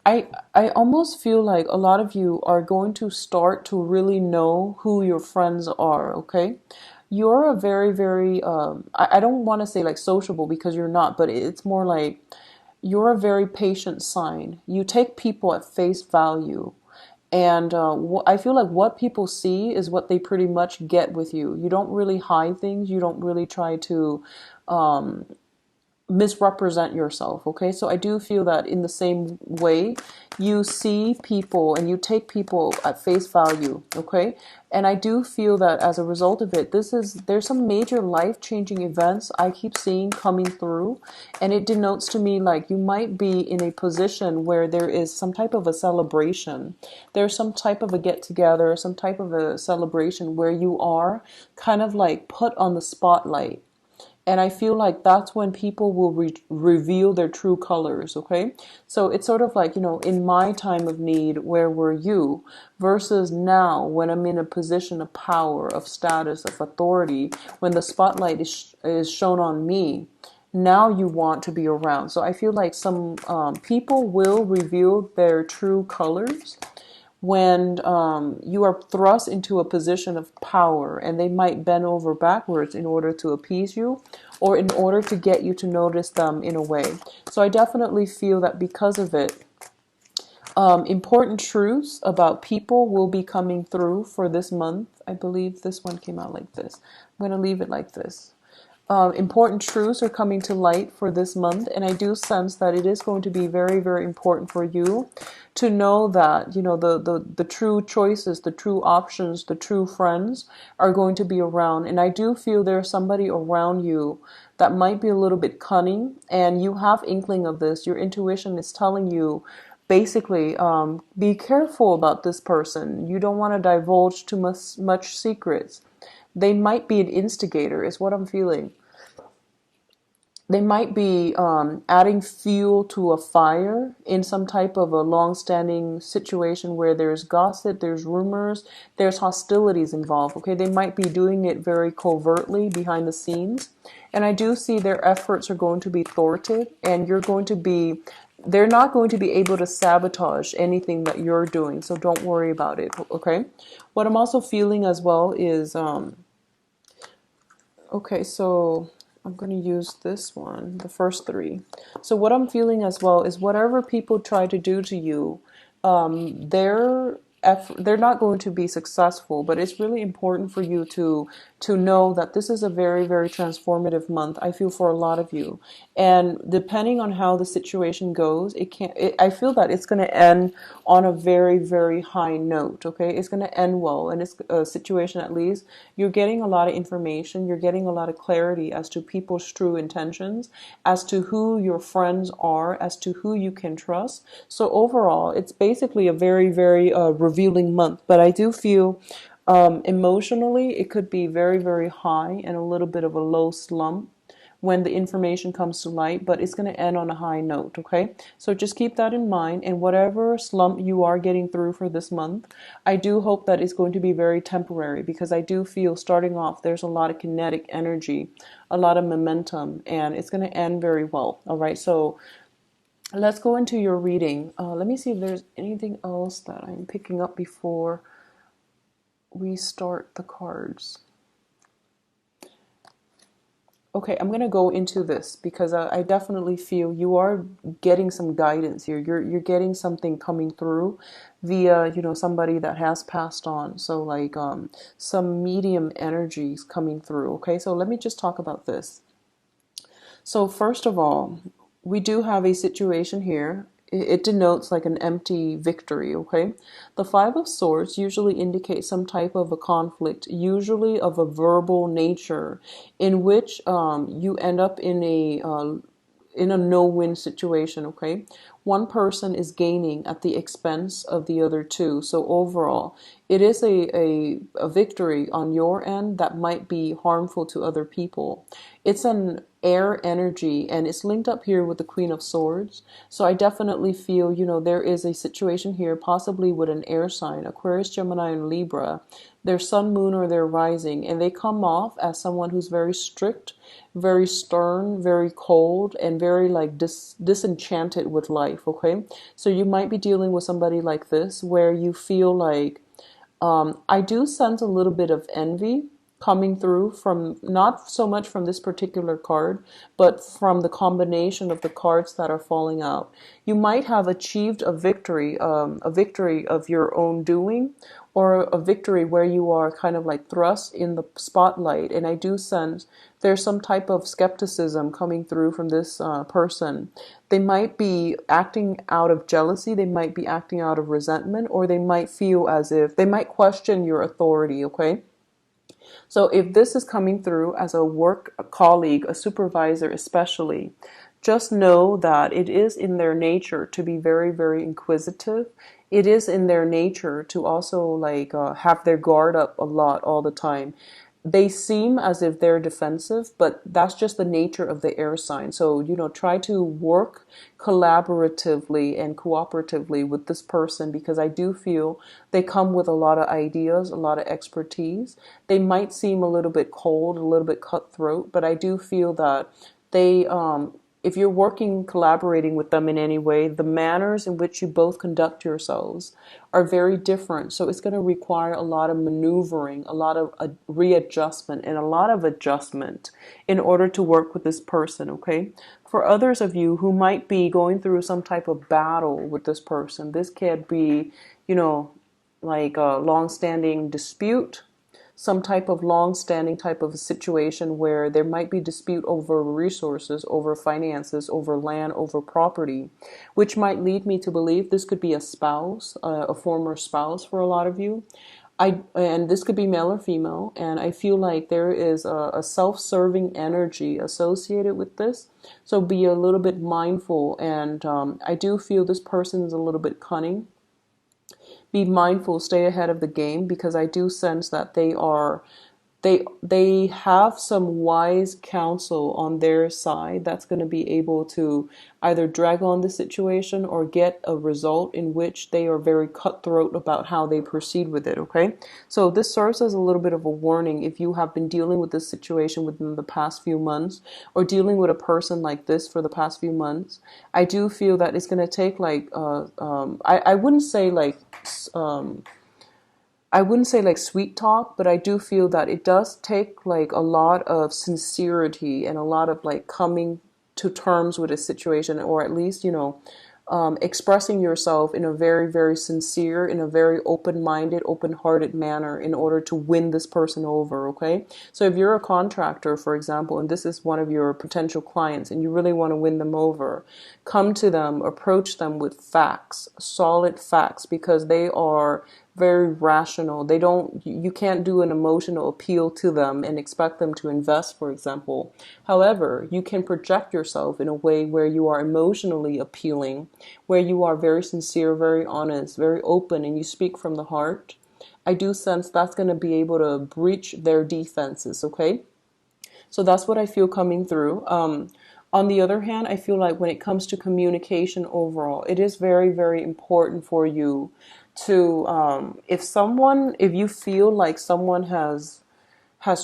I almost feel like a lot of you are going to start to really know who your friends are, okay? You're a very, I don't want to say like sociable because you're not, but it's more like you're a very patient sign. You take people at face value. And I feel like what people see is what they pretty much get with you. You don't really hide things. You don't really try to misrepresent yourself. Okay, so I do feel that in the same way you see people and you take people at face value. Okay, and I do feel that as a result of it, there's some major life-changing events I keep seeing coming through, and it denotes to me like you might be in a position where there is some type of a celebration. There's some type of a get together, some type of a celebration where you are kind of like put on the spotlight. And I feel like that's when people will reveal their true colors, okay? So it's sort of like, in my time of need, where were you? Versus now, when I'm in a position of power, of status, of authority, when the spotlight is shown on me, now you want to be around. So I feel like some people will reveal their true colors when you are thrust into a position of power, and they might bend over backwards in order to appease you or in order to get you to notice them in a way. So I definitely feel that because of it, important truths about people will be coming through for this month. I believe this one came out like this. I'm going to leave it like this. Important truths are coming to light for this month, and I do sense that it is going to be very important for you to know that the true choices, the true options, the true friends are going to be around. And I do feel there's somebody around you that might be a little bit cunning, and you have inkling of this. Your intuition is telling you basically, be careful about this person. You don't want to divulge too much secrets. They might be an instigator, is what I'm feeling. They might be adding fuel to a fire in some type of a long-standing situation where there's gossip, there's rumors, there's hostilities involved. Okay, they might be doing it very covertly behind the scenes, and I do see their efforts are going to be thwarted, and they're not going to be able to sabotage anything that you're doing. So don't worry about it. Okay, what I'm also feeling as well is okay, so I'm going to use this one, the first three. So what I'm feeling as well is whatever people try to do to you, they're they're not going to be successful, but it's really important for you to know that this is a very transformative month. I feel for a lot of you, and depending on how the situation goes, I feel that it's going to end on a very high note. Okay, it's going to end well, and it's a situation at least you're getting a lot of information, you're getting a lot of clarity as to people's true intentions, as to who your friends are, as to who you can trust. So overall, it's basically a very revealing month. But I do feel emotionally, it could be very high and a little bit of a low slump when the information comes to light, but it's going to end on a high note, okay? So just keep that in mind, and whatever slump you are getting through for this month, I do hope that it's going to be very temporary, because I do feel starting off, there's a lot of kinetic energy, a lot of momentum, and it's going to end very well, all right? So let's go into your reading. Let me see if there's anything else that I'm picking up before we start the cards. Okay, I'm gonna go into this because I definitely feel you are getting some guidance here. You're getting something coming through via somebody that has passed on. So like some medium energies coming through. Okay, so let me just talk about this. So first of all, we do have a situation here. It denotes like an empty victory, okay? The Five of Swords usually indicates some type of a conflict, usually of a verbal nature, in which you end up in a no-win situation, okay? One person is gaining at the expense of the other two. So overall, it is a victory on your end that might be harmful to other people. It's an air energy, and it's linked up here with the Queen of Swords. So I definitely feel, there is a situation here, possibly with an air sign, Aquarius, Gemini, and Libra, their sun, moon, or their rising, and they come off as someone who's very strict, very stern, very cold, and very like disenchanted with life. life, okay? So you might be dealing with somebody like this where you feel like, I do sense a little bit of envy coming through from, not so much from this particular card, but from the combination of the cards that are falling out. You might have achieved a victory of your own doing, or a victory where you are kind of like thrust in the spotlight. And I do sense there's some type of skepticism coming through from this person. They might be acting out of jealousy, they might be acting out of resentment, or they might feel as if they might question your authority, okay? So if this is coming through as a work colleague, a supervisor especially, just know that it is in their nature to be very, very inquisitive. It is in their nature to also like have their guard up a lot all the time. They seem as if they're defensive, but that's just the nature of the air sign. So, try to work collaboratively and cooperatively with this person, because I do feel they come with a lot of ideas, a lot of expertise. They might seem a little bit cold, a little bit cutthroat, but I do feel that they, if you're collaborating with them in any way, the manners in which you both conduct yourselves are very different. So it's going to require a lot of maneuvering, a lot of readjustment, and a lot of adjustment in order to work with this person, okay? For others of you who might be going through some type of battle with this person, this could be, like a long-standing dispute, some type of long-standing type of situation where there might be dispute over resources, over finances, over land, over property, which might lead me to believe this could be a spouse, a former spouse for a lot of you. And this could be male or female, and I feel like there is a self-serving energy associated with this. So be a little bit mindful, and I do feel this person is a little bit cunning. Be mindful, stay ahead of the game, because I do sense that they have some wise counsel on their side that's going to be able to either drag on the situation or get a result in which they are very cutthroat about how they proceed with it, okay? So this serves as a little bit of a warning if you have been dealing with this situation within the past few months, or dealing with a person like this for the past few months. I do feel that it's going to take like, I wouldn't say like, I wouldn't say like sweet talk, but I do feel that it does take like a lot of sincerity and a lot of like coming to terms with a situation, or at least, expressing yourself in a very, very sincere, in a very open-minded, open-hearted manner in order to win this person over, okay? So if you're a contractor, for example, and this is one of your potential clients and you really want to win them over, come to them, approach them with facts, solid facts, because they are very rational. You can't do an emotional appeal to them and expect them to invest, for example. However, you can project yourself in a way where you are emotionally appealing, where you are very sincere, very honest, very open, and you speak from the heart. I do sense that's going to be able to breach their defenses, okay? So that's what I feel coming through. On the other hand, I feel like when it comes to communication overall, it is very, very important for you to, if you feel like someone has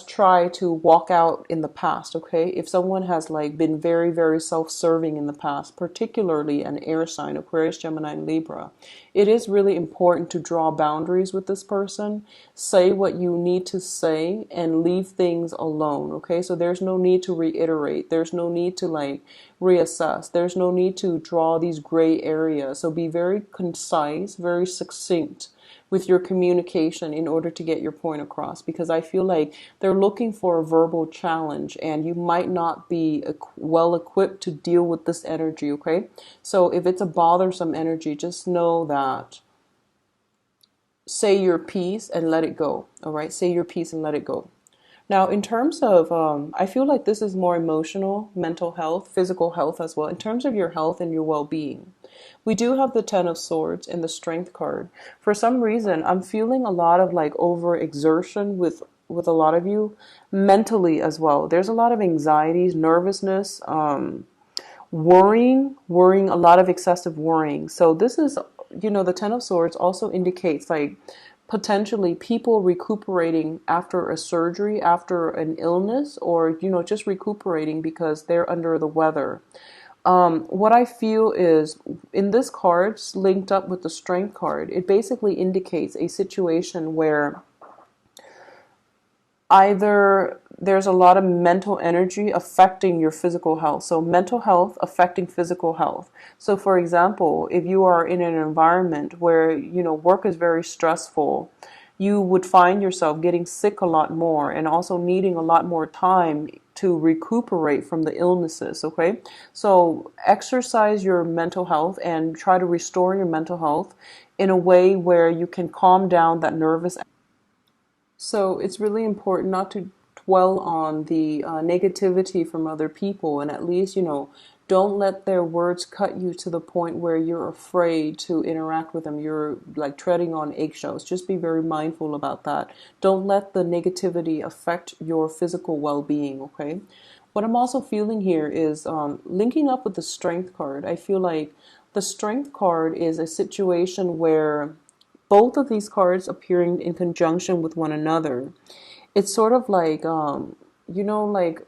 tried to walk out in the past, okay? If someone has like been very, very self-serving in the past, particularly an air sign, Aquarius, Gemini, and Libra, it is really important to draw boundaries with this person. Say what you need to say and leave things alone, okay? So there's no need to reiterate. There's no need to like reassess. There's no need to draw these gray areas. So be very concise, very succinct with your communication in order to get your point across, because I feel like they're looking for a verbal challenge and you might not be well equipped to deal with this energy, okay? So if it's a bothersome energy, just know that say your piece and let it go, all right? Say your piece and let it go. Now, in terms of, I feel like this is more emotional, mental health, physical health as well. In terms of your health and your well-being, we do have the Ten of Swords and the Strength card. For some reason, I'm feeling a lot of like overexertion with a lot of you mentally as well. There's a lot of anxieties, nervousness, worrying, a lot of excessive worrying. So this is, the Ten of Swords also indicates like potentially people recuperating after a surgery, after an illness, or, just recuperating because they're under the weather. What I feel is in this card, linked up with the strength card, it basically indicates a situation where either there's a lot of mental energy affecting your physical health. So mental health affecting physical health. So for example, if you are in an environment where, work is very stressful, you would find yourself getting sick a lot more and also needing a lot more time to recuperate from the illnesses, okay? So exercise your mental health and try to restore your mental health in a way where you can calm down that nervous. So it's really important not to dwell on the negativity from other people, and at least, don't let their words cut you to the point where you're afraid to interact with them. You're like treading on eggshells. Just be very mindful about that. Don't let the negativity affect your physical well-being, okay? What I'm also feeling here is linking up with the strength card. I feel like the strength card is a situation where both of these cards appearing in conjunction with one another. It's sort of like, like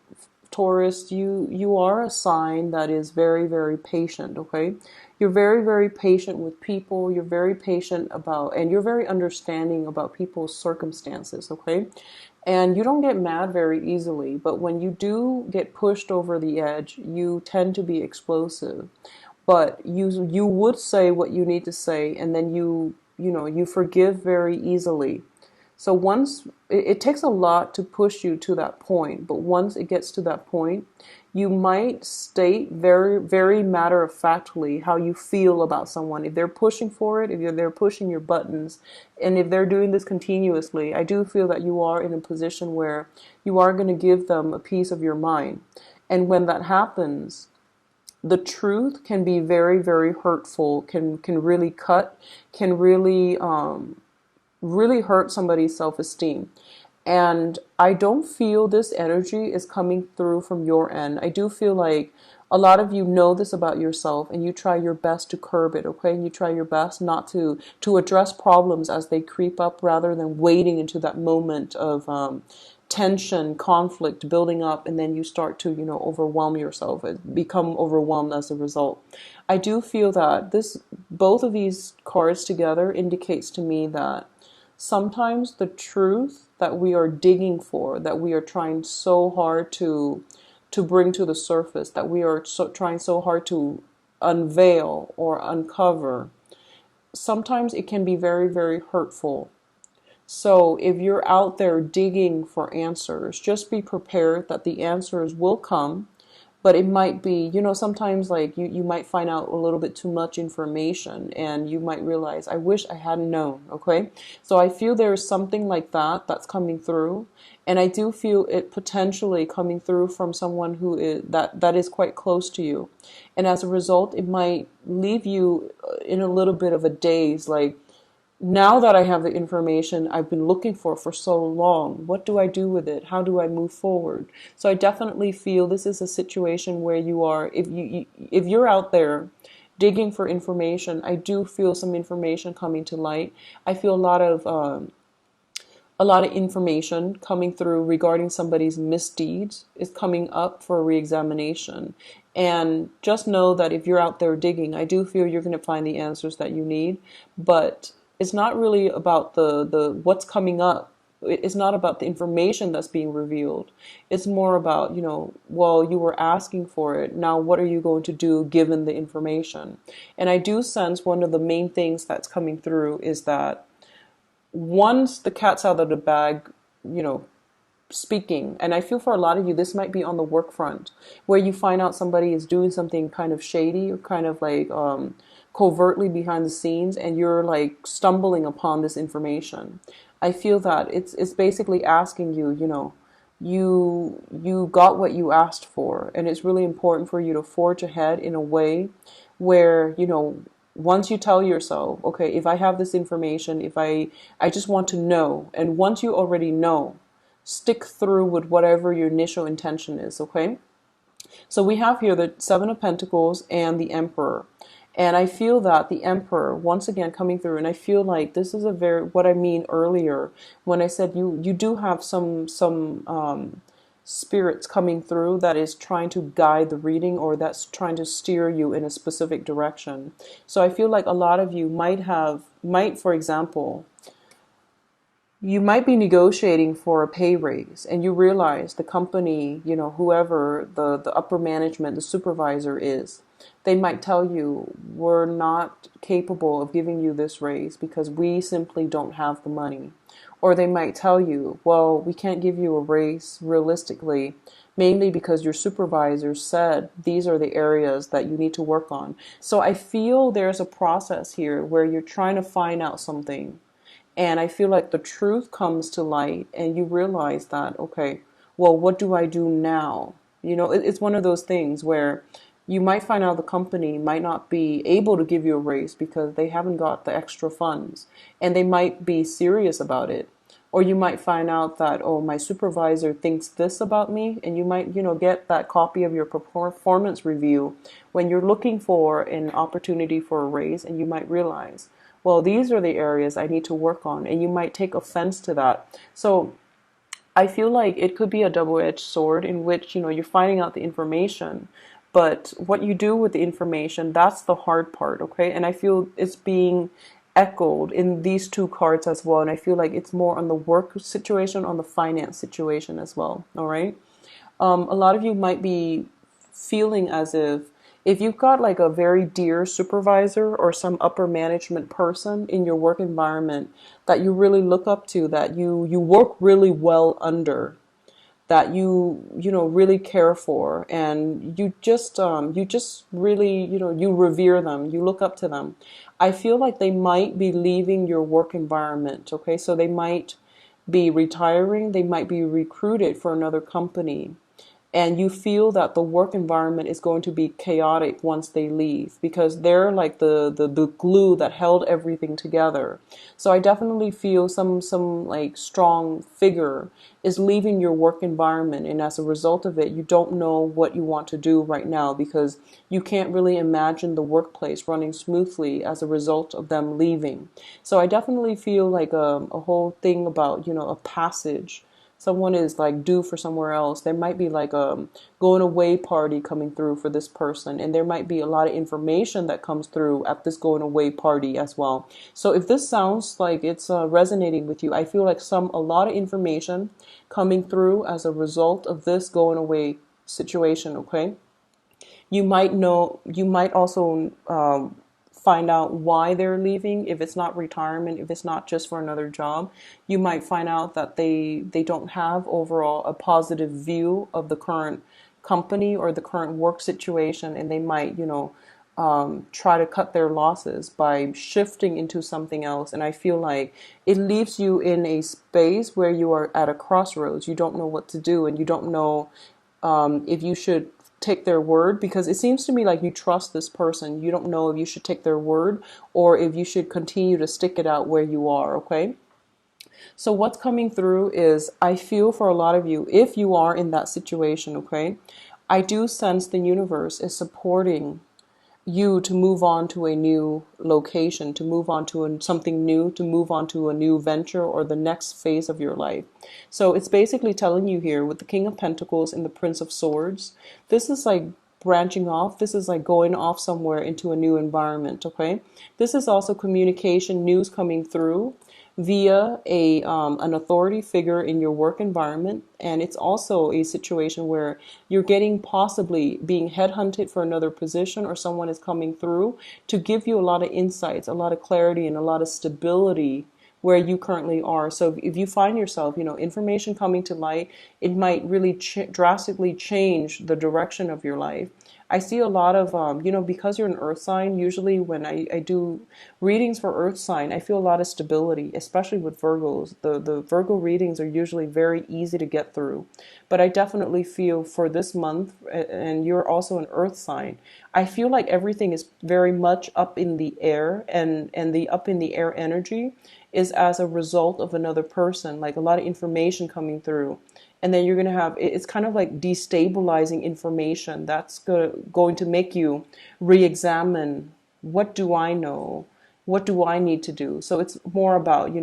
Taurus, you are a sign that is very, very patient, okay? You're very, very patient with people. You're very patient and you're very understanding about people's circumstances, okay? And you don't get mad very easily, but when you do get pushed over the edge, you tend to be explosive. But you would say what you need to say, and then you forgive very easily. So once it takes a lot to push you to that point, but once it gets to that point, you might state very, very matter of factly how you feel about someone. If they're pushing for it, if they're pushing your buttons, and if they're doing this continuously, I do feel that you are in a position where you are going to give them a piece of your mind. And when that happens, the truth can be very, very hurtful, can really cut, can really hurt somebody's self-esteem. And I don't feel this energy is coming through from your end. I do feel like a lot of you know this about yourself and you try your best to curb it, okay? And you try your best not to address problems as they creep up rather than waiting into that moment of tension, conflict building up, and then you start to, overwhelm yourself, become overwhelmed as a result. I do feel that both of these cards together indicates to me that sometimes the truth that we are digging for, that we are trying so hard to bring to the surface, that we are trying so hard to unveil or uncover, sometimes it can be very, very hurtful. So if you're out there digging for answers, just be prepared that the answers will come, but it might be, sometimes like you might find out a little bit too much information and you might realize, I wish I hadn't known, okay? So I feel there's something like that that's coming through. And I do feel it potentially coming through from someone who is that is quite close to you. And as a result, it might leave you in a little bit of a daze, like, now that I have the information I've been looking for so long, what do I do with it? How do I move forward? So I definitely feel this is a situation where you are, if you're out there digging for information, I do feel some information coming to light. I feel a lot of information coming through regarding somebody's misdeeds is coming up for reexamination. And just know that if you're out there digging, I do feel you're going to find the answers that you need, but it's not really about the what's coming up. It's not about the information that's being revealed. It's more about, well, you were asking for it. Now, what are you going to do given the information? And I do sense one of the main things that's coming through is that once the cat's out of the bag, speaking, and I feel for a lot of you, this might be on the work front, where you find out somebody is doing something kind of shady or kind of like covertly behind the scenes, and you're like stumbling upon this information. I feel that it's basically asking you, you got what you asked for, and it's really important for you to forge ahead in a way where, once you tell yourself, okay, if I have this information, if I just want to know, and once you already know, stick through with whatever your initial intention is, okay? So we have here the Seven of Pentacles and the Emperor. And I feel that the Emperor, once again, coming through, and I feel like this is what I mean earlier when I said you do have some spirits coming through that is trying to guide the reading, or that's trying to steer you in a specific direction. So I feel like a lot of you might, for example, you might be negotiating for a pay raise and you realize the company, whoever the upper management, the supervisor is, they might tell you, we're not capable of giving you this raise because we simply don't have the money. Or they might tell you, well, we can't give you a raise realistically, mainly because your supervisor said these are the areas that you need to work on. So I feel there's a process here where you're trying to find out something. And I feel like the truth comes to light and you realize that, okay, well, what do I do now? It's one of those things where you might find out the company might not be able to give you a raise because they haven't got the extra funds and they might be serious about it. Or you might find out that, oh, my supervisor thinks this about me, and you might, get that copy of your performance review when you're looking for an opportunity for a raise, and you might realize, well, these are the areas I need to work on, and you might take offense to that. So I feel like it could be a double-edged sword in which, you're finding out the information, but what you do with the information, that's the hard part, okay? And I feel it's being echoed in these two cards as well, and I feel like it's more on the work situation, on the finance situation as well, all right? A lot of you might be feeling as if you've got like a very dear supervisor or some upper management person in your work environment that you really look up to, that you work really well under, that you really care for, and you just really, you revere them, you look up to them. I feel like they might be leaving your work environment, okay? So they might be retiring, they might be recruited for another company. And you feel that the work environment is going to be chaotic once they leave because they're like the glue that held everything together. So I definitely feel some like strong figure is leaving your work environment, and as a result of it, you don't know what you want to do right now because you can't really imagine the workplace running smoothly as a result of them leaving. So I definitely feel like a whole thing about, a passage. Someone is like due for somewhere else. There might be like a going away party coming through for this person, and there might be a lot of information that comes through at this going away party as well. So if this sounds like it's resonating with you, I feel like a lot of information coming through as a result of this going away situation. Okay, you might also find out why they're leaving. If it's not retirement, if it's not just for another job, you might find out that they don't have overall a positive view of the current company or the current work situation, and they might, try to cut their losses by shifting into something else. And I feel like it leaves you in a space where you are at a crossroads. You don't know what to do, and you don't know if you should take their word, because it seems to me like you trust this person. You don't know if you should take their word or if you should continue to stick it out where you are, okay? So what's coming through is, I feel for a lot of you, if you are in that situation, okay, I do sense the universe is supporting you to move on to a new location, to move on to something new, to move on to a new venture or the next phase of your life. So it's basically telling you here with the King of Pentacles and the Prince of Swords, this is like branching off. This is like going off somewhere into a new environment, okay? This is also communication, news coming through via an authority figure in your work environment, and it's also a situation where you're getting possibly being headhunted for another position, or someone is coming through to give you a lot of insights, a lot of clarity, and a lot of stability where you currently are. So if you find yourself, information coming to light, it might really drastically change the direction of your life. I see a lot of, because you're an earth sign, usually when I do readings for earth sign, I feel a lot of stability, especially with Virgos. The Virgo readings are usually very easy to get through. But I definitely feel for this month, and you're also an earth sign, I feel like everything is very much up in the air, and the up in the air energy is as a result of another person, like a lot of information coming through. And then you're going to have, it's kind of like destabilizing information that's going to make you re-examine, what do I know? What do I need to do? So it's more about,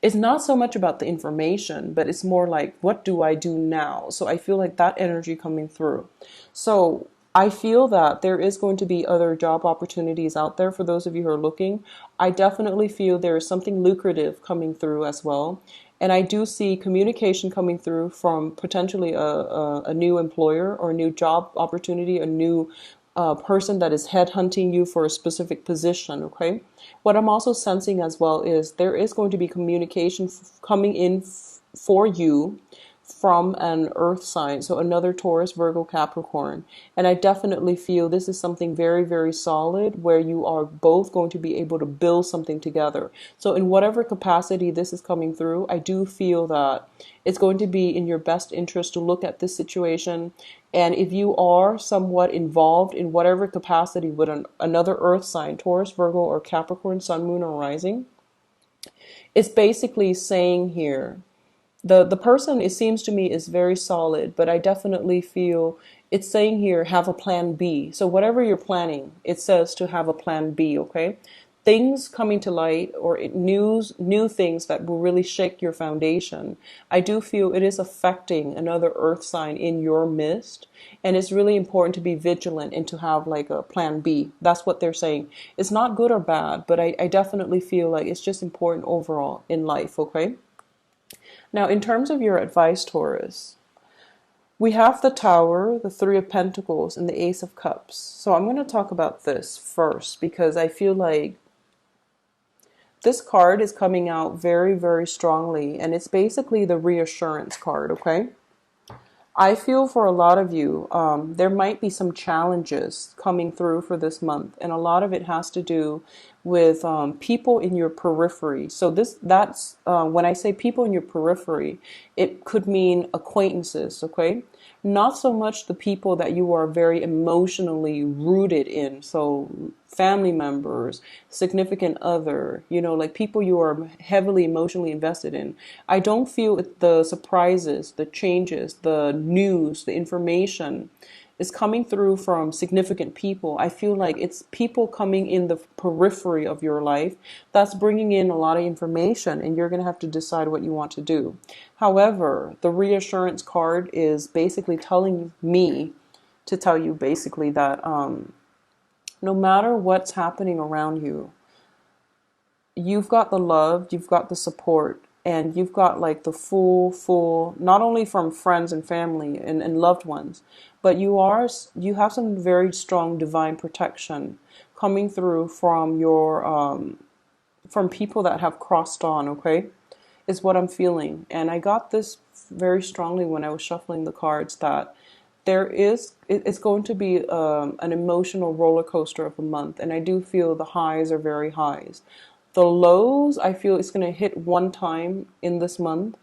It's not so much about the information, but it's more like, what do I do now? So I feel like that energy coming through. So I feel that there is going to be other job opportunities out there for those of you who are looking. I definitely feel there is something lucrative coming through as well. And I do see communication coming through from potentially a new employer or a new job opportunity, a new person that is headhunting you for a specific position, okay? What I'm also sensing as well is there is going to be communication coming in for you from an earth sign, so another Taurus, Virgo, Capricorn. And I definitely feel this is something very, very solid where you are both going to be able to build something together. So in whatever capacity this is coming through, I do feel that it's going to be in your best interest to look at this situation. And if you are somewhat involved in whatever capacity with another earth sign, Taurus, Virgo, or Capricorn, Sun, Moon, or Rising, it's basically saying here, the person, it seems to me, is very solid, but I definitely feel it's saying here, have a plan B. So whatever you're planning, it says to have a plan B, okay? Things coming to light or new things that will really shake your foundation. I do feel it is affecting another earth sign in your midst, and it's really important to be vigilant and to have like a plan B. That's what they're saying. It's not good or bad, but I definitely feel like it's just important overall in life, okay? Now, in terms of your advice, Taurus, we have the Tower, the Three of Pentacles, and the Ace of Cups. So I'm going to talk about this first because I feel like this card is coming out very, very strongly, and it's basically the reassurance card, okay? I feel for a lot of you, there might be some challenges coming through for this month, and a lot of it has to do with people in your periphery. So that's when I say people in your periphery, it could mean acquaintances, okay? Not so much the people that you are very emotionally rooted in. So family members, significant other, like people you are heavily emotionally invested in. I don't feel the surprises, the changes, the news, the information is coming through from significant people. I feel like it's people coming in the periphery of your life that's bringing in a lot of information, and you're going to have to decide what you want to do. However, the reassurance card is basically telling me to tell you basically that no matter what's happening around you, you've got the love, you've got the support, and you've got like the full, not only from friends and family and loved ones, but you have some very strong divine protection coming through from your from people that have crossed on, okay? Is what I'm feeling. And I got this very strongly when I was shuffling the cards, that it's going to be an emotional roller coaster of a month. And I do feel the highs are very highs. The lows, I feel it's going to hit one time in this month,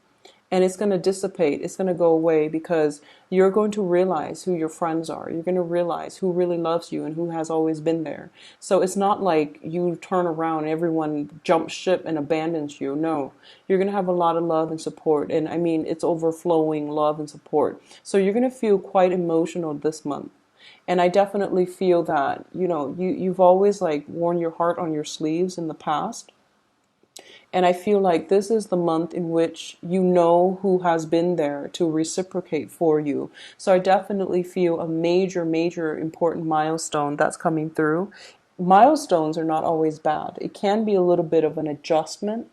and it's going to dissipate. It's going to go away because you're going to realize who your friends are. You're going to realize who really loves you and who has always been there. So it's not like you turn around and everyone jumps ship and abandons you. No, you're going to have a lot of love and support. And I mean, it's overflowing love and support. So you're going to feel quite emotional this month. And I definitely feel that, you've always like worn your heart on your sleeves in the past. And I feel like this is the month in which you know who has been there to reciprocate for you. So I definitely feel a major, major important milestone that's coming through. Milestones are not always bad. It can be a little bit of an adjustment.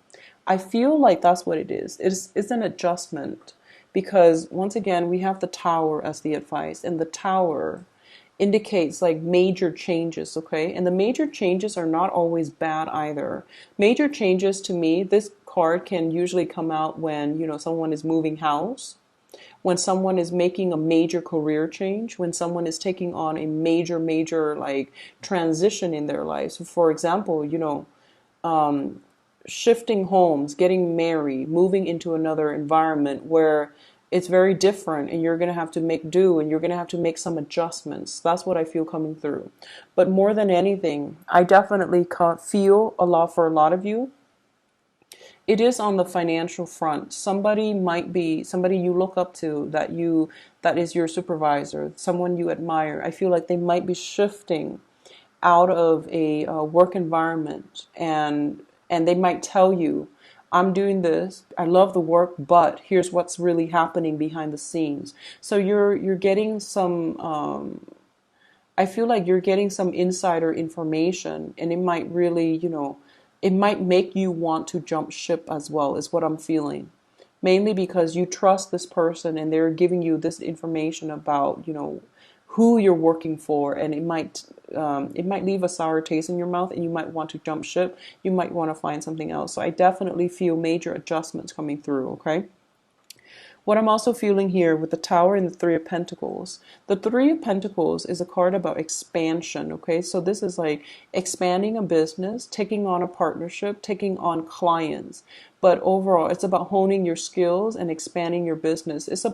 I feel like that's what it is. It's an adjustment because once again, we have the Tower as the advice, and the Tower indicates like major changes, okay? And the major changes are not always bad either. Major changes, to me, this card can usually come out when, someone is moving house, when someone is making a major career change, when someone is taking on a major, major like transition in their life. So for example, shifting homes, getting married, moving into another environment where it's very different and you're going to have to make do and you're going to have to make some adjustments. That's what I feel coming through. But more than anything, I definitely feel a lot for a lot of you. It is on the financial front. Somebody might be somebody you look up to, that is your supervisor, someone you admire. I feel like they might be shifting out of a work environment, and they might tell you, I'm doing this. I love the work, but here's what's really happening behind the scenes. So you're getting some I feel like you're getting some insider information, and it might really, it might make you want to jump ship as well, is what I'm feeling. Mainly because you trust this person and they're giving you this information about, who you're working for, and it might leave a sour taste in your mouth, and you might want to jump ship. You might want to find something else. So I definitely feel major adjustments coming through, okay? What I'm also feeling here with the Tower and the Three of Pentacles. The Three of Pentacles is a card about expansion, okay? So this is like expanding a business, taking on a partnership, taking on clients. But overall, it's about honing your skills and expanding your business. It's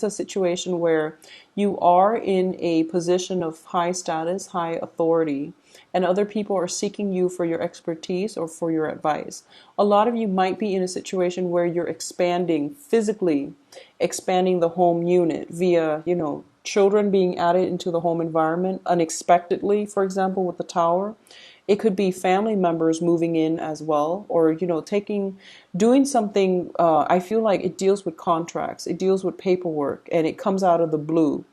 a situation where you are in a position of high status, high authority, and other people are seeking you for your expertise or for your advice. A lot of you might be in a situation where you're expanding physically, expanding the home unit via, children being added into the home environment unexpectedly, for example, with the Tower. It could be family members moving in as well, or, doing something. I feel like it deals with contracts, it deals with paperwork, and it comes out of the blue.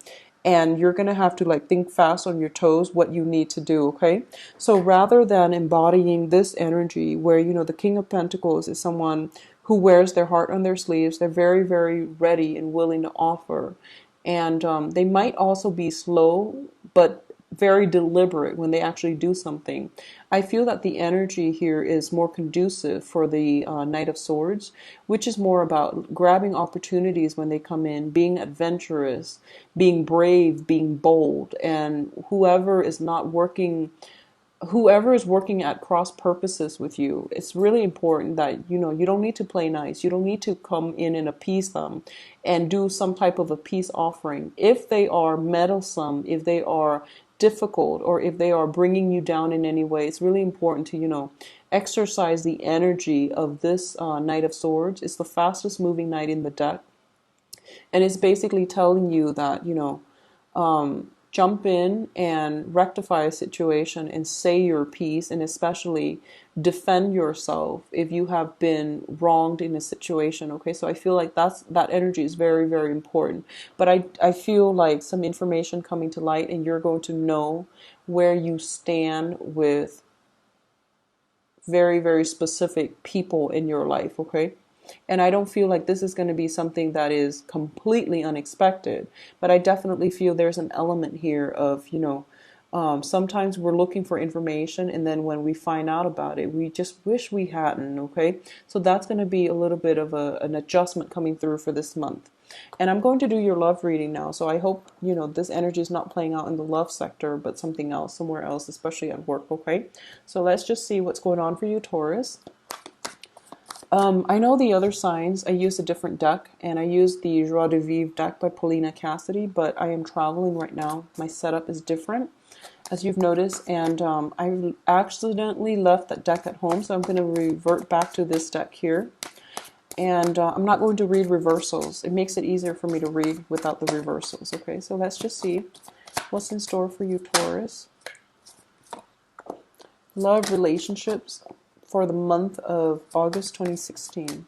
And you're going to have to like think fast on your toes what you need to do, okay? So rather than embodying this energy where, the King of Pentacles is someone who wears their heart on their sleeves, they're very, very ready and willing to offer. And they might also be slow, but very deliberate when they actually do something. I feel that the energy here is more conducive for the Knight of Swords, which is more about grabbing opportunities when they come in, being adventurous, being brave, being bold, and whoever is working at cross purposes with you, it's really important that you don't need to play nice. You don't need to come in and appease them and do some type of a peace offering. If they are meddlesome, if they are difficult, or if they are bringing you down in any way, it's really important to exercise the energy of this Knight of Swords. It's the fastest moving knight in the deck, and it's basically telling you that jump in and rectify a situation and say your piece, and especially defend yourself if you have been wronged in a situation, okay? So I feel like that energy is very, very important. But I feel like some information coming to light, and you're going to know where you stand with very, very specific people in your life, okay? And I don't feel like this is going to be something that is completely unexpected, but I definitely feel there's an element here of, sometimes we're looking for information, and then when we find out about it, we just wish we hadn't, okay? So that's going to be a little bit of an adjustment coming through for this month. And I'm going to do your love reading now, so I hope, this energy is not playing out in the love sector, but something else, somewhere else, especially at work, okay? So let's just see what's going on for you, Taurus. I know the other signs. I used a different deck, and I used the Joie de Vivre deck by Paulina Cassidy, but I am traveling right now. My setup is different, as you've noticed, and I accidentally left that deck at home, so I'm going to revert back to this deck here. And I'm not going to read reversals. It makes it easier for me to read without the reversals, okay? So let's just see what's in store for you, Taurus. Love, relationships for the month of August 2016.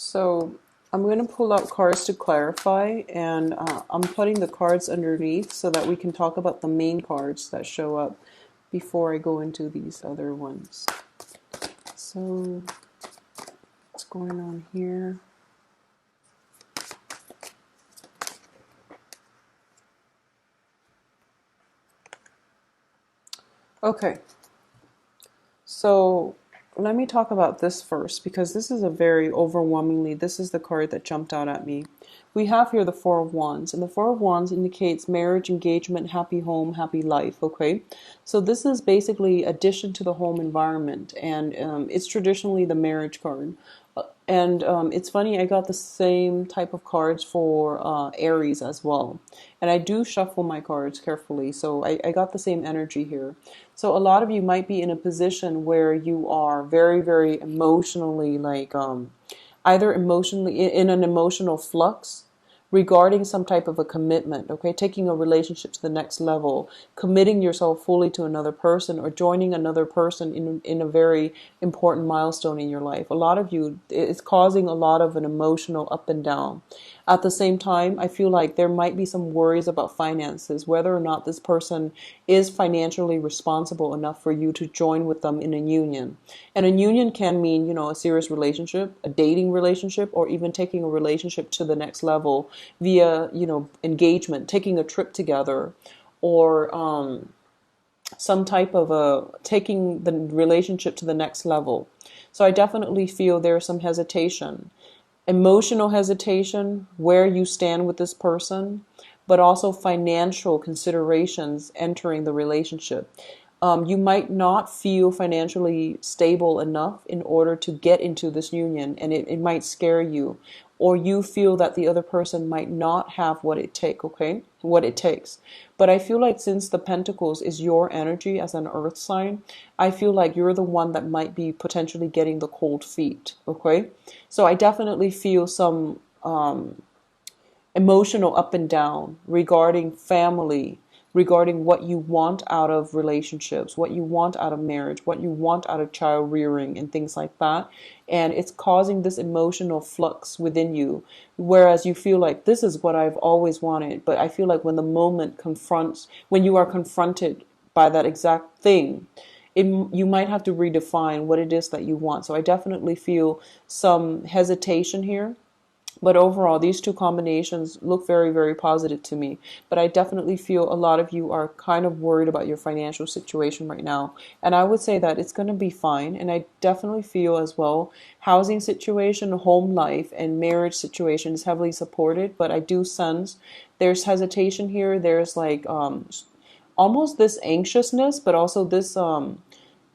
So I'm going to pull out cards to clarify, and I'm putting the cards underneath so that we can talk about the main cards that show up before I go into these other ones. So what's going on here? Okay, so let me talk about this first, because this is a very overwhelmingly, this is the card that jumped out at me. We have here the Four of Wands, and the Four of Wands indicates marriage, engagement, happy home, happy life. Okay, so this is basically addition to the home environment, and it's traditionally the marriage card. And it's funny, I got the same type of cards for Aries as well. And I do shuffle my cards carefully, so I got the same energy here. So a lot of you might be in a position where you are very, very emotionally, like either emotionally in an emotional flux regarding some type of a commitment, okay? Taking a relationship to the next level, committing yourself fully to another person, or joining another person in a very important milestone in your life. A lot of you, it's causing a lot of an emotional up and down. At the same time, I feel like there might be some worries about finances, whether or not this person is financially responsible enough for you to join with them in a union. And a union can mean, you know, a serious relationship, a dating relationship, or even taking a relationship to the next level via, you know, engagement, taking a trip together, or some type of a taking the relationship to the next level. So I definitely feel there's some hesitation, emotional hesitation, where you stand with this person, but also financial considerations entering the relationship. You might not feel financially stable enough in order to get into this union, and it might scare you, or you feel that the other person might not have what it takes. But I feel like since the Pentacles is your energy as an earth sign, I feel like you're the one that might be potentially getting the cold feet, okay? So I definitely feel some emotional up and down regarding family, regarding what you want out of relationships, what you want out of marriage, what you want out of child rearing, and things like that. And it's causing this emotional flux within you, whereas you feel like this is what I've always wanted. But I feel like when you are confronted by that exact thing, you might have to redefine what it is that you want. So I definitely feel some hesitation here. But overall, these two combinations look very, very positive to me. But I definitely feel a lot of you are kind of worried about your financial situation right now. And I would say that it's going to be fine. And I definitely feel as well, housing situation, home life, and marriage situation is heavily supported. But I do sense there's hesitation here. There's like almost this anxiousness, but also this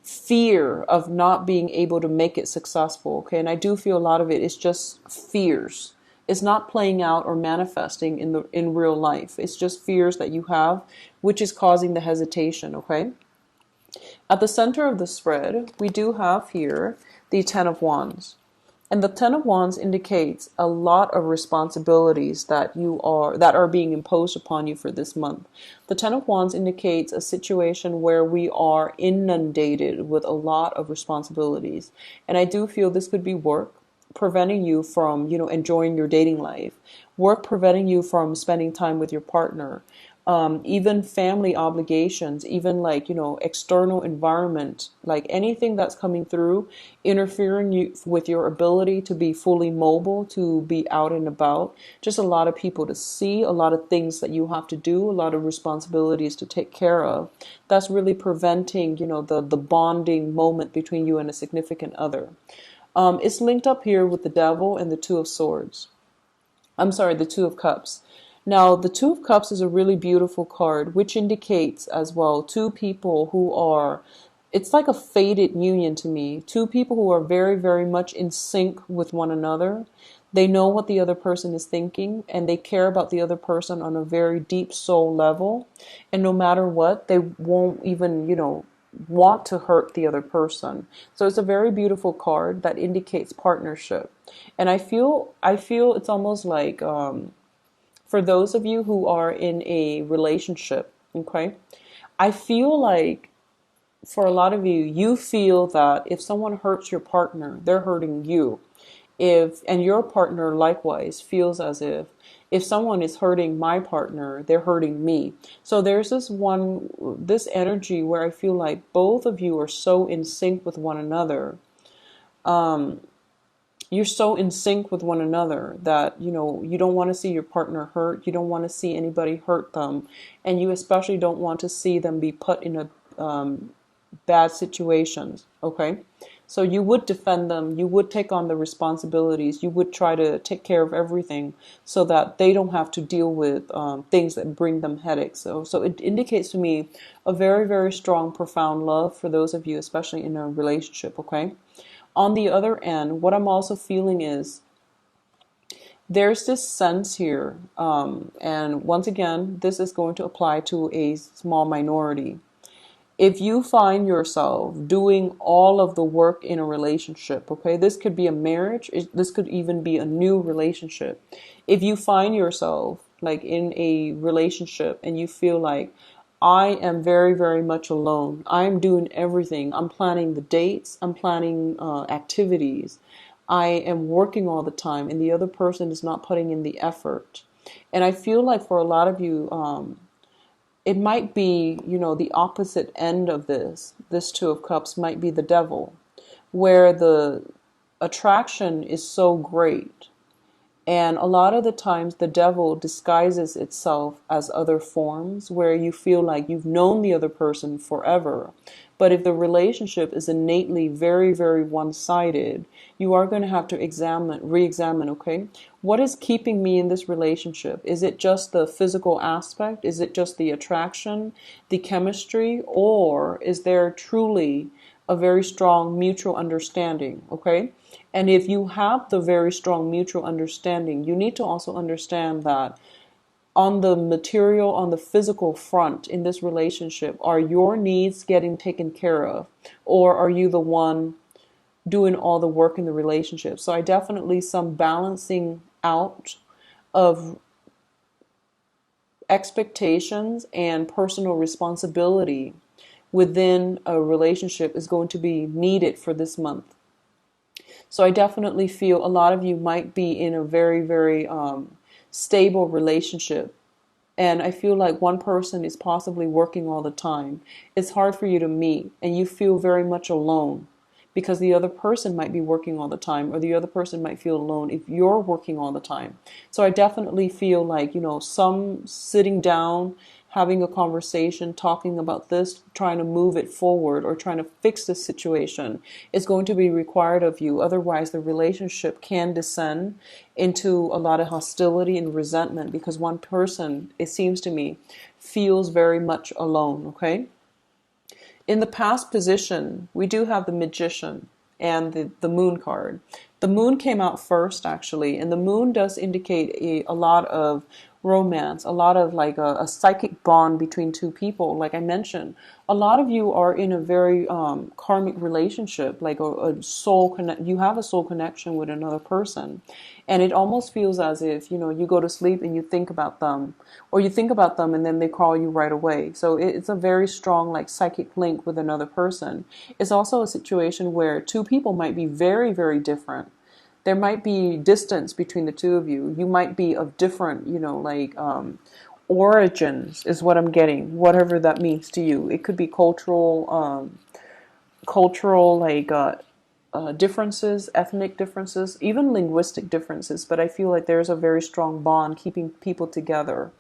fear of not being able to make it successful. Okay, and I do feel a lot of it is just fears. It's not playing out or manifesting in real life. It's just fears that you have, which is causing the hesitation. Okay, at the center of the spread, we do have here the Ten of Wands. And the Ten of Wands indicates a lot of responsibilities that are being imposed upon you for this month. The Ten of Wands indicates a situation where we are inundated with a lot of responsibilities. And I do feel this could be work preventing you from, you know, enjoying your dating life, work preventing you from spending time with your partner, even family obligations, even like, you know, external environment, like anything that's coming through, with your ability to be fully mobile, to be out and about, just a lot of people to see, a lot of things that you have to do, a lot of responsibilities to take care of. That's really preventing, you know, the bonding moment between you and a significant other. It's linked up here with the Devil and the Two of Swords. I'm sorry, the Two of Cups. Now, the Two of Cups is a really beautiful card, which indicates as well two people who are, it's like a fated union to me. Two people who are very, very much in sync with one another. They know what the other person is thinking, and they care about the other person on a very deep soul level. And no matter what, they won't even, you know, want to hurt the other person. So it's a very beautiful card that indicates partnership. And I feel it's almost like for those of you who are in a relationship, okay? I feel like for a lot of you, you feel that if someone hurts your partner, they're hurting you. And your partner likewise feels as if someone is hurting my partner, they're hurting me. So there's this energy where I feel like both of you are so in sync with one another. You're so in sync with one another that, you know, you don't want to see your partner hurt. You don't want to see anybody hurt them. And you especially don't want to see them be put in a bad situations. Okay. So you would defend them, you would take on the responsibilities, you would try to take care of everything so that they don't have to deal with things that bring them headaches. So it indicates to me a very, very strong, profound love for those of you, especially in a relationship, okay? On the other end, what I'm also feeling is there's this sense here, and once again, this is going to apply to a small minority. If you find yourself doing all of the work in a relationship, okay, this could be a marriage, this could even be a new relationship. If you find yourself like in a relationship and you feel like, I am very, very much alone, I'm doing everything, I'm planning the dates, I'm planning activities, I am working all the time, and the other person is not putting in the effort. And I feel like for a lot of you, it might be, the opposite end of this Two of Cups might be the devil, where the attraction is so great. And a lot of the times the devil disguises itself as other forms where you feel like you've known the other person forever. But if the relationship is innately very, very one-sided, you are going to have to re-examine, okay? What is keeping me in this relationship? Is it just the physical aspect? Is it just the attraction, the chemistry? Or is there truly a very strong mutual understanding, okay? And if you have the very strong mutual understanding, you need to also understand that on the material, on the physical front in this relationship, are your needs getting taken care of? Or are you the one doing all the work in the relationship? So I definitely some balancing out of expectations and personal responsibility within a relationship is going to be needed for this month. So I definitely feel a lot of you might be in a very, very stable relationship. And I feel like one person is possibly working all the time. It's hard for you to meet and you feel very much alone because the other person might be working all the time, or the other person might feel alone if you're working all the time. So I definitely feel like, some sitting down, having a conversation, talking about this, trying to move it forward or trying to fix the situation is going to be required of you. Otherwise, the relationship can descend into a lot of hostility and resentment because one person, it seems to me, feels very much alone, okay? In the past position, we do have the Magician and the Moon card. The Moon came out first, actually, and the Moon does indicate a lot of romance, a lot of like a psychic bond between two people. Like I mentioned, a lot of you are in a very karmic relationship, like a soul connect. You have a soul connection with another person, and it almost feels as if you go to sleep and you think about them, or you think about them and then they call you right away. So it's a very strong like psychic link with another person. It's also a situation where two people might be very, very different. There might be distance between the two of you. You might be of different, origins is what I'm getting, whatever that means to you. It could be cultural differences, ethnic differences, even linguistic differences. But I feel like there's a very strong bond keeping people together.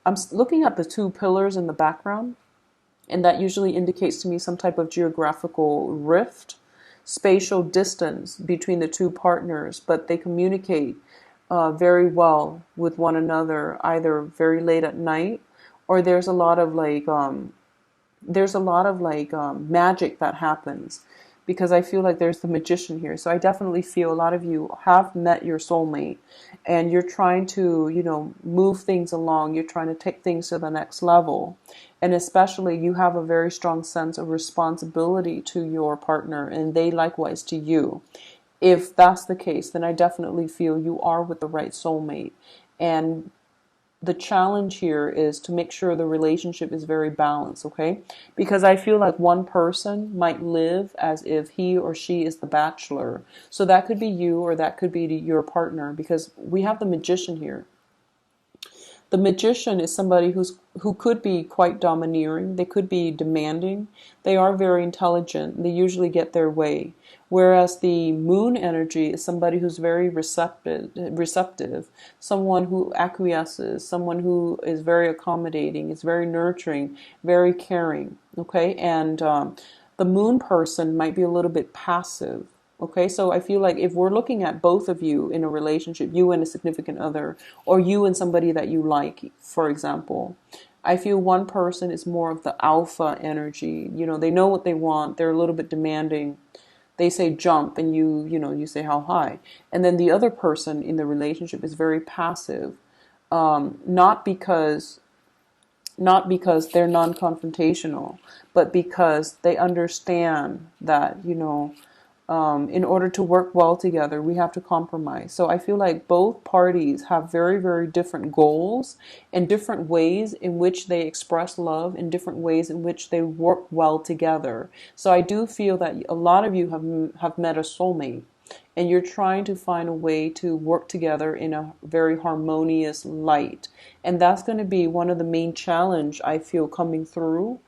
I'm looking at the two pillars in the background, and that usually indicates to me some type of geographical rift, spatial distance between the two partners, but they communicate very well with one another, either very late at night, or there's a lot of magic that happens, because I feel like there's the Magician here. So I definitely feel a lot of you have met your soulmate and you're trying to, move things along. You're trying to take things to the next level. And especially you have a very strong sense of responsibility to your partner and they likewise to you. If that's the case, then I definitely feel you are with the right soulmate. And the challenge here is to make sure the relationship is very balanced, okay? Because I feel like one person might live as if he or she is the bachelor. So that could be you or that could be your partner, because we have the Magician here. The Magician is somebody who could be quite domineering. They could be demanding. They are very intelligent. They usually get their way. Whereas the Moon energy is somebody who's very receptive, someone who acquiesces, someone who is very accommodating, is very nurturing, very caring. Okay, and The moon person might be a little bit passive. Okay, so I feel like if we're looking at both of you in a relationship, you and a significant other, or you and somebody that you like, for example, I feel one person is more of the alpha energy. You know, they know what they want. They're a little bit demanding. They say jump and you say how high. And then the other person in the relationship is very passive. Not because they're non-confrontational, but because they understand that, in order to work well together, we have to compromise. So I feel like both parties have very, very different goals and different ways in which they express love and different ways in which they work well together. So I do feel that a lot of you have met a soulmate, and you're trying to find a way to work together in a very harmonious light. And that's going to be one of the main challenge I feel coming through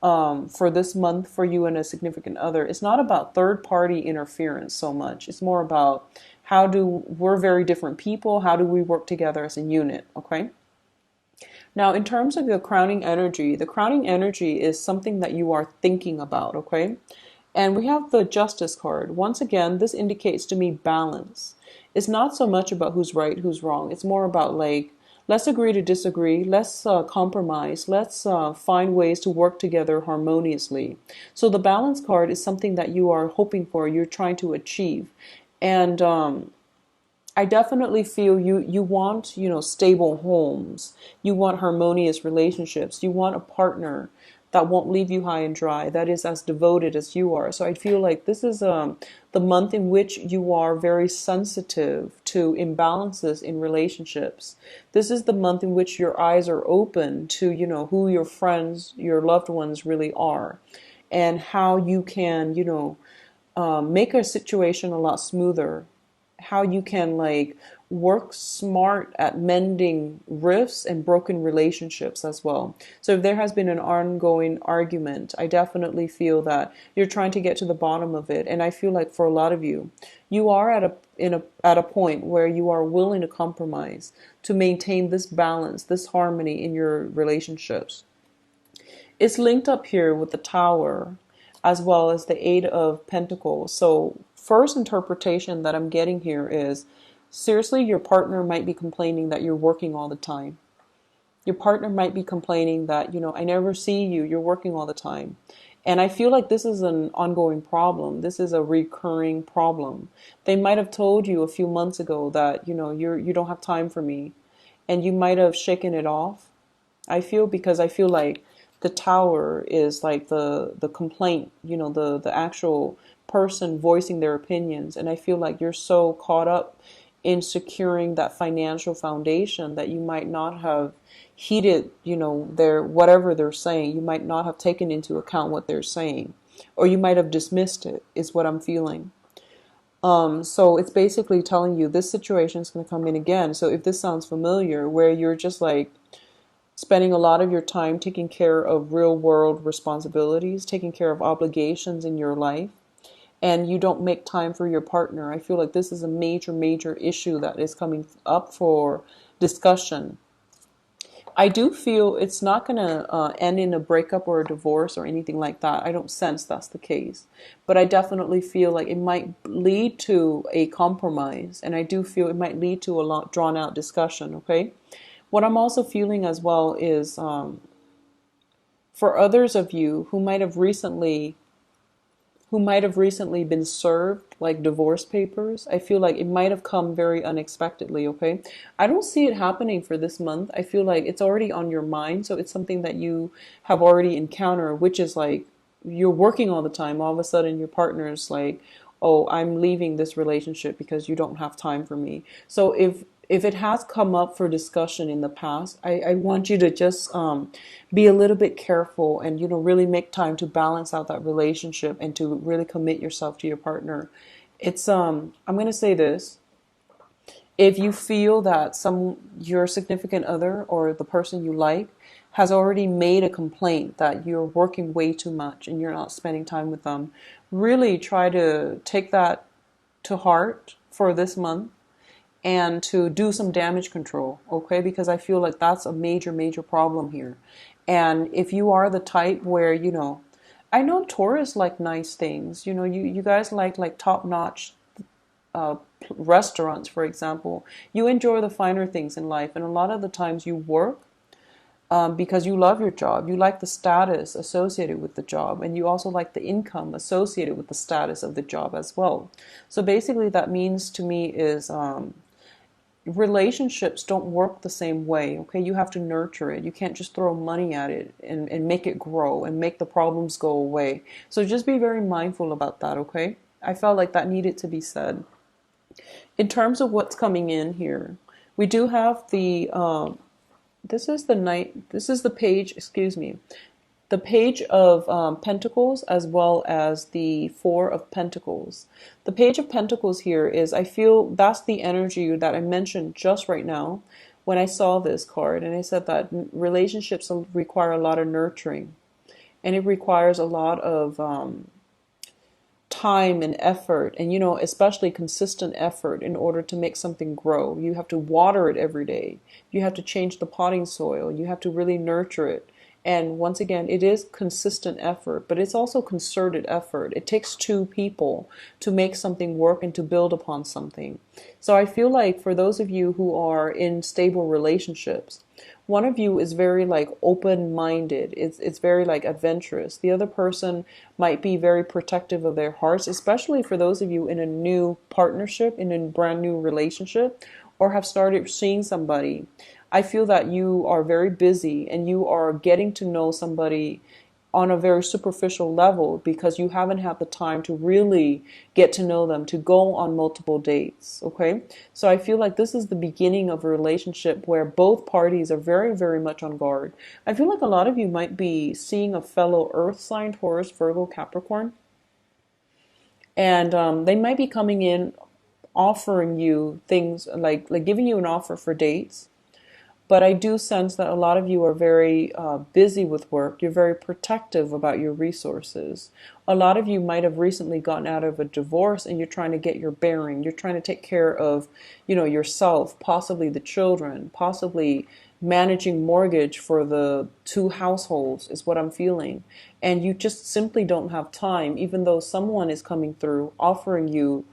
for this month for you and a significant other. It's not about third party interference so much. It's more about we're very different people. How do we work together as a unit? Okay. Now, in terms of the crowning energy is something that you are thinking about. Okay. And we have the Justice card. Once again, this indicates to me balance. It's not so much about who's right, who's wrong. It's more about like, let's agree to disagree. Let's compromise. Let's find ways to work together harmoniously. So the balance card is something that you are hoping for, you're trying to achieve. And I definitely feel you want, stable homes. You want harmonious relationships. You want a partner that won't leave you high and dry, that is as devoted as you are. So I feel like this is the month in which you are very sensitive to imbalances in relationships. This is the month in which your eyes are open to, who your friends, your loved ones really are, and how you can, make a situation a lot smoother. How you can work smart at mending rifts and broken relationships as well. So if there has been an ongoing argument, I definitely feel that you're trying to get to the bottom of it. And I feel like for a lot of you, you are at a point where you are willing to compromise to maintain this balance, this harmony in your relationships. It's linked up here with the Tower as well as the Eight of Pentacles. So first interpretation that I'm getting here is, seriously, your partner might be complaining that you're working all the time. Your partner might be complaining that, I never see you, you're working all the time. And I feel like this is an ongoing problem. This is a recurring problem. They might have told you a few months ago that, you don't have time for me. And you might have shaken it off. Because I feel like the Tower is like the complaint, the actual person voicing their opinions. And I feel like you're so caught up in securing that financial foundation that you might not have heeded, their whatever they're saying. You might not have taken into account what they're saying, or you might have dismissed it, is what I'm feeling. So it's basically telling you this situation is going to come in again. So if this sounds familiar, where you're just spending a lot of your time taking care of real world responsibilities, taking care of obligations in your life, and you don't make time for your partner, I feel like this is a major, major issue that is coming up for discussion. I do feel it's not going to end in a breakup or a divorce or anything like that. I don't sense that's the case. But I definitely feel like it might lead to a compromise. And I do feel it might lead to a lot drawn out discussion, okay? What I'm also feeling as well is for others of you who might have recently been served divorce papers, I feel like it might have come very unexpectedly, okay? I don't see it happening for this month. I feel like it's already on your mind, so it's something that you have already encountered, which is you're working all the time. All of a sudden your partner's oh, I'm leaving this relationship because you don't have time for me. So if it has come up for discussion in the past, I want you to just be a little bit careful and, really make time to balance out that relationship and to really commit yourself to your partner. It's, I'm going to say this. If you feel that your significant other or the person you like has already made a complaint that you're working way too much and you're not spending time with them, really try to take that to heart for this month and to do some damage control, okay? Because I feel like that's a major, major problem here. And if you are the type where, I know Taurus like nice things. You know, you guys like top-notch uh, restaurants, for example. You enjoy the finer things in life, and a lot of the times you work because you love your job. You like the status associated with the job, and you also like the income associated with the status of the job as well. So basically, that means to me is relationships don't work the same way. Okay, you have to nurture it. You can't just throw money at it and make it grow and make the problems go away. So just be very mindful about that. Okay, I felt like that needed to be said. In terms of what's coming in here, we do have the this is the night, this is the page, excuse me, the page of Pentacles, as well as the Four of Pentacles. The Page of Pentacles here is, I feel that's the energy that I mentioned just right now when I saw this card, and I said that relationships require a lot of nurturing, and it requires a lot of time and effort, and you know, especially consistent effort in order to make something grow. You have to water it every day. You have to change the potting soil. You have to really nurture it. And once again, it is consistent effort, but it's also concerted effort. It takes two people to make something work and to build upon something. So I feel like for those of you who are in stable relationships, one of you is very like open-minded. It's very like adventurous. The other person might be very protective of their hearts, especially for those of you in a new partnership, in a brand new relationship, or have started seeing somebody. I feel that you are very busy and you are getting to know somebody on a very superficial level because you haven't had the time to really get to know them, to go on multiple dates. Okay, so I feel like this is the beginning of a relationship where both parties are very, very much on guard. I feel like a lot of you might be seeing a fellow earth sign, Taurus, Virgo, Capricorn, and they might be coming in offering you things like giving you an offer for dates. But I do sense that a lot of you are very busy with work. You're very protective about your resources. A lot of you might have recently gotten out of a divorce and you're trying to get your bearing. You're trying to take care of, you know, yourself, possibly the children, possibly managing mortgage for the two households is what I'm feeling. And you just simply don't have time, even though someone is coming through offering you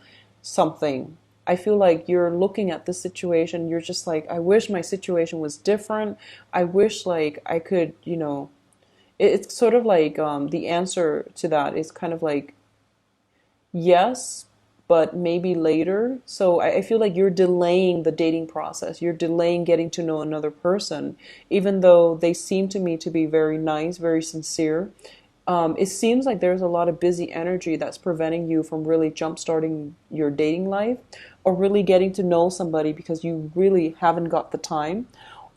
something. I feel like you're looking at this situation, you're just like, I wish my situation was different. I wish like I could, you know, it's sort of like the answer to that is kind of like, yes, but maybe later. So I feel like you're delaying the dating process. You're delaying getting to know another person, even though they seem to me to be very nice, very sincere. It seems like there's a lot of busy energy that's preventing you from really jump-starting your dating life or really getting to know somebody because you really haven't got the time,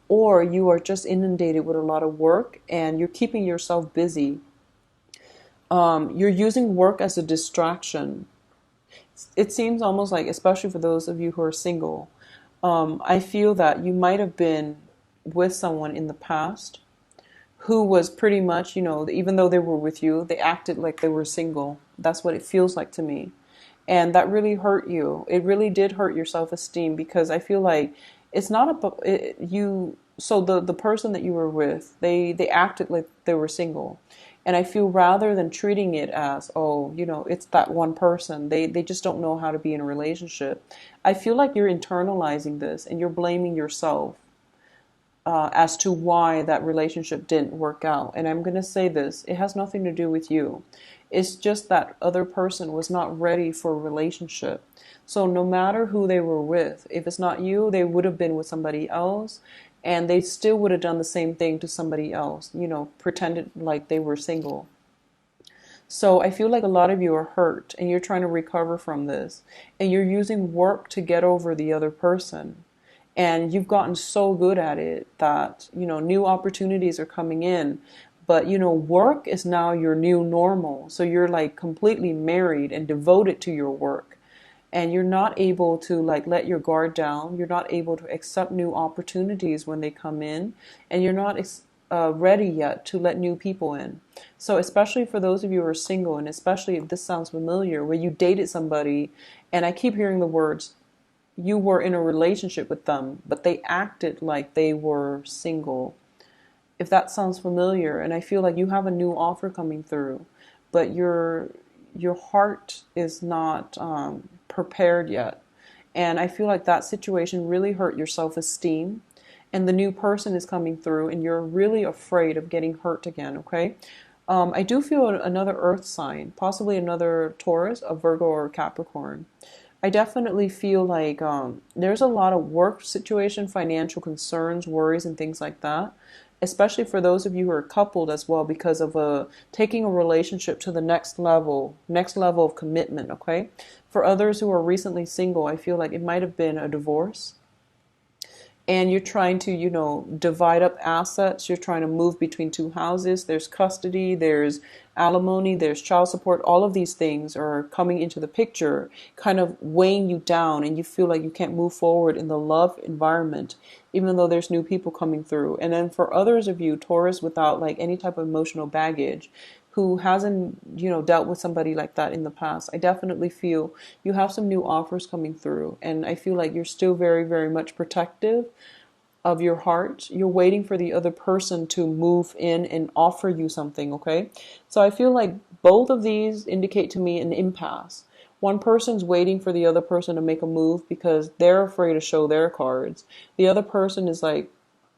or you are just inundated with a lot of work and you're keeping yourself busy. You're using work as a distraction. It seems almost like, especially for those of you who are single, I feel that you might have been with someone in the past who was pretty much, you know, even though they were with you, they acted like they were single. That's what it feels like to me. And that really hurt you. It really did hurt your self-esteem because I feel like it's not about you. So the person that you were with, they acted like they were single. And I feel rather than treating it as, oh, you know, it's that one person, they just don't know how to be in a relationship. I feel like you're internalizing this and you're blaming yourself as to why that relationship didn't work out. And I'm going to say this, it has nothing to do with you. It's just that other person was not ready for a relationship. So no matter who they were with, if it's not you, they would have been with somebody else, and they still would have done the same thing to somebody else, you know, pretended like they were single. So I feel like a lot of you are hurt and you're trying to recover from this, and you're using work to get over the other person. And you've gotten so good at it that, you know, new opportunities are coming in. But, you know, work is now your new normal. So you're like completely married and devoted to your work. And you're not able to like let your guard down. You're not able to accept new opportunities when they come in. And you're not ready yet to let new people in. So especially for those of you who are single, and especially if this sounds familiar, where you dated somebody, and I keep hearing the words, you were in a relationship with them, but they acted like they were single. If that sounds familiar, and I feel like you have a new offer coming through, but your heart is not prepared yet. And I feel like that situation really hurt your self-esteem. And the new person is coming through, and you're really afraid of getting hurt again, okay? I do feel another earth sign, possibly another Taurus, a Virgo, or a Capricorn. I definitely feel like there's a lot of work situation, financial concerns, worries, and things like that. Especially for those of you who are coupled as well, because of taking a relationship to the next level of commitment. Okay, for others who are recently single, I feel like it might have been a divorce, and you're trying to, divide up assets. You're trying to move between two houses. There's custody, there's alimony, there's child support. All of these things are coming into the picture, kind of weighing you down, and you feel like you can't move forward in the love environment, even though there's new people coming through. And then for others of you, Taurus, without like any type of emotional baggage, who hasn't, dealt with somebody like that in the past, I definitely feel you have some new offers coming through. And I feel like you're still very, very much protective of your heart. You're waiting for the other person to move in and offer you something, okay? So I feel like both of these indicate to me an impasse. One person's waiting for the other person to make a move because they're afraid to show their cards. The other person is like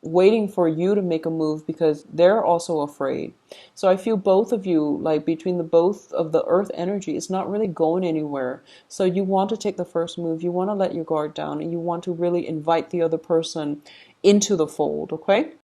waiting for you to make a move because they're also afraid. So I feel both of you, like between the both of the earth energy, it's not really going anywhere. So you want to take the first move, you want to let your guard down, and you want to really invite the other person into the fold, okay?